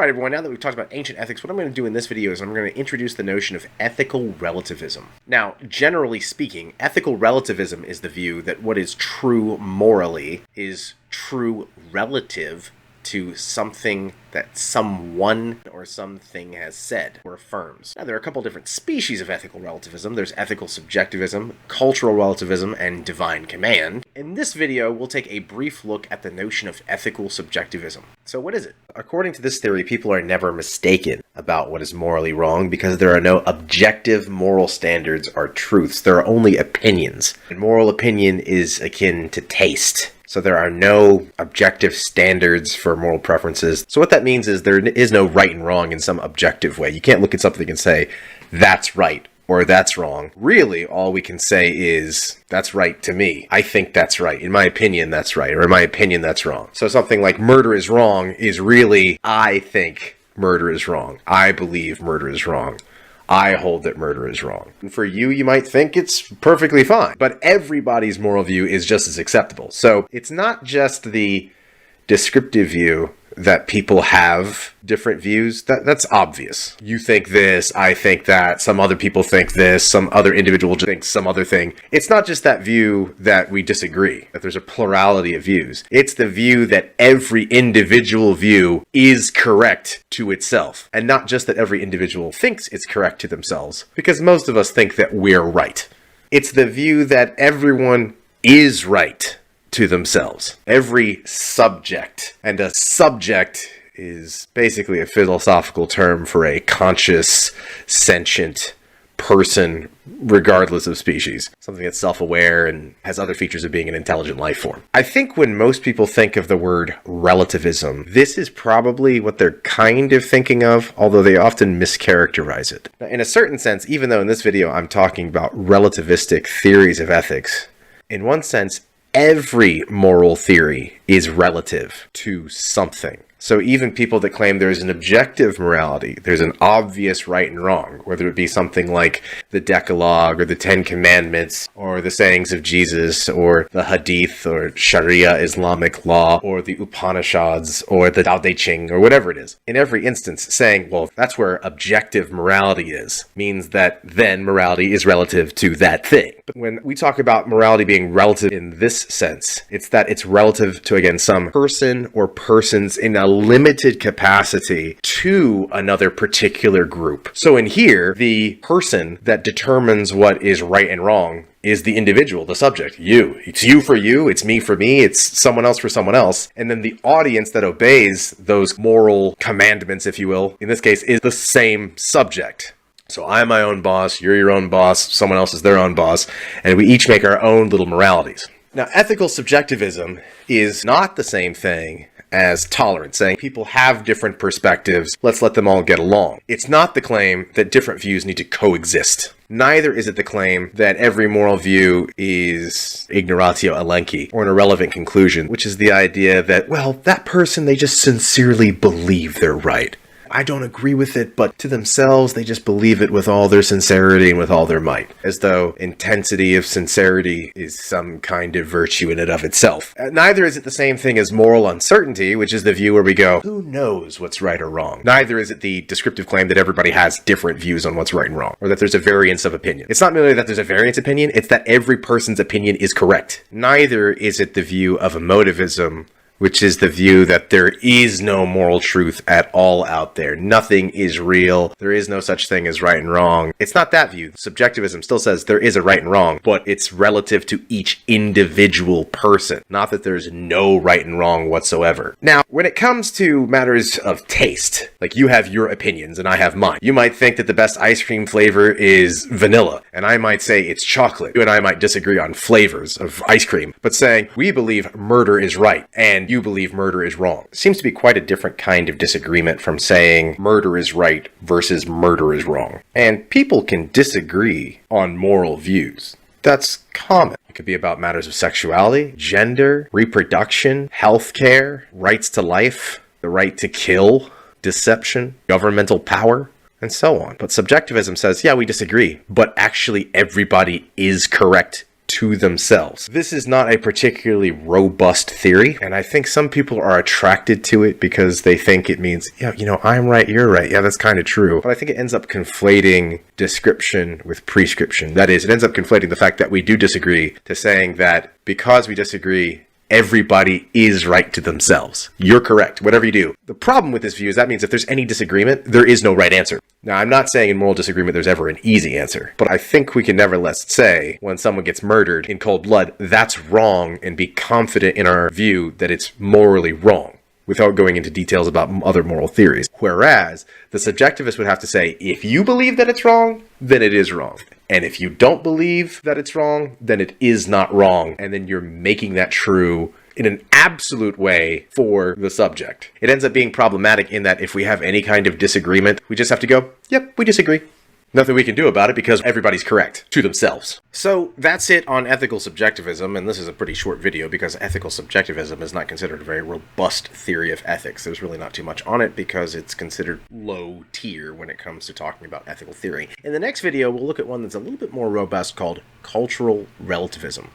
Alright everyone, now that we've talked about ancient ethics, what I'm going to do in this video is I'm going to introduce the notion of ethical relativism. Now, generally speaking, ethical relativism is the view that what is true morally is true relative to something that someone or something has said or affirms. Now, there are a couple different species of ethical relativism. There's ethical subjectivism, cultural relativism, and divine command. In this video, we'll take a brief look at the notion of ethical subjectivism. So what is it? According to this theory, people are never mistaken about what is morally wrong because there are no objective moral standards or truths. There are only opinions. And moral opinion is akin to taste. So there are no objective standards for moral preferences. So what that means is there is no right and wrong in some objective way. You can't look at something and say, that's right or that's wrong. Really, all we can say is, that's right to me. I think that's right. In my opinion, that's right. Or in my opinion, that's wrong. So something like murder is wrong is really, I think murder is wrong. I believe murder is wrong. I hold that murder is wrong. And for you, you might think it's perfectly fine, but everybody's moral view is just as acceptable. So it's not just the descriptive view that people have different views. That's obvious. You think this, I think that, some other people think this, some other individual thinks some other thing. It's not just that view that we disagree, that there's a plurality of views. It's the view that every individual view is correct to itself. And not just that every individual thinks it's correct to themselves, because most of us think that we're right. It's the view that everyone is right to themselves. Every subject. And a subject is basically a philosophical term for a conscious, sentient person, regardless of species. Something that's self-aware and has other features of being an intelligent life form. I think when most people think of the word relativism, this is probably what they're kind of thinking of, although they often mischaracterize it. Now, in a certain sense, even though in this video I'm talking about relativistic theories of ethics, in one sense, every moral theory is relative to something. So even people that claim there's an objective morality, there's an obvious right and wrong, whether it be something like the Decalogue or the Ten Commandments or the sayings of Jesus or the Hadith or Sharia Islamic law or the Upanishads or the Tao Te Ching or whatever it is. In every instance, saying, well, that's where objective morality is, means that then morality is relative to that thing. But when we talk about morality being relative in this sense, it's that it's relative to, again, some person or persons in a limited capacity to another particular group. So in here, the person that determines what is right and wrong is the individual, the subject, you. It's you for you, it's me for me, it's someone else for someone else. And then the audience that obeys those moral commandments, if you will, in this case, is the same subject. So I'm my own boss, you're your own boss, someone else is their own boss, and we each make our own little moralities. Now, ethical subjectivism is not the same thing as tolerance, saying people have different perspectives, let's let them all get along. It's not the claim that different views need to coexist. Neither is it the claim that every moral view is ignoratio elenchi, or an irrelevant conclusion, which is the idea that, well, that person, they just sincerely believe they're right. I don't agree with it, but to themselves, they just believe it with all their sincerity and with all their might. As though intensity of sincerity is some kind of virtue in and of itself. Neither is it the same thing as moral uncertainty, which is the view where we go, who knows what's right or wrong? Neither is it the descriptive claim that everybody has different views on what's right and wrong, or that there's a variance of opinion. It's not merely that there's a variance opinion, it's that every person's opinion is correct. Neither is it the view of emotivism, which is the view that there is no moral truth at all out there. Nothing is real. There is no such thing as right and wrong. It's not that view. Subjectivism still says there is a right and wrong, but it's relative to each individual person. Not that there's no right and wrong whatsoever. Now, when it comes to matters of taste, like you have your opinions and I have mine. You might think that the best ice cream flavor is vanilla, and I might say it's chocolate. You and I might disagree on flavors of ice cream, but saying we believe murder is right, and you believe murder is wrong. It seems to be quite a different kind of disagreement from saying murder is right versus murder is wrong. And people can disagree on moral views. That's common. It could be about matters of sexuality, gender, reproduction, healthcare, rights to life, the right to kill, deception, governmental power, and so on. But subjectivism says, yeah, we disagree, but actually everybody is correct to themselves. This is not a particularly robust theory, and I think some people are attracted to it because they think it means, yeah, I'm right, you're right. Yeah, that's kind of true. But I think it ends up conflating description with prescription. That is, it ends up conflating the fact that we do disagree to saying that because we disagree, everybody is right to themselves. You're correct, whatever you do. The problem with this view is that means if there's any disagreement, there is no right answer. Now, I'm not saying in moral disagreement there's ever an easy answer, but I think we can nevertheless say when someone gets murdered in cold blood, that's wrong, and be confident in our view that it's morally wrong, without going into details about other moral theories. Whereas the subjectivist would have to say, if you believe that it's wrong, then it is wrong. And if you don't believe that it's wrong, then it is not wrong. And then you're making that true in an absolute way for the subject. It ends up being problematic in that if we have any kind of disagreement, we just have to go, yep, we disagree. Nothing we can do about it because everybody's correct to themselves. So that's it on ethical subjectivism, and this is a pretty short video because ethical subjectivism is not considered a very robust theory of ethics. There's really not too much on it because it's considered low tier when it comes to talking about ethical theory. In the next video, we'll look at one that's a little bit more robust called cultural relativism.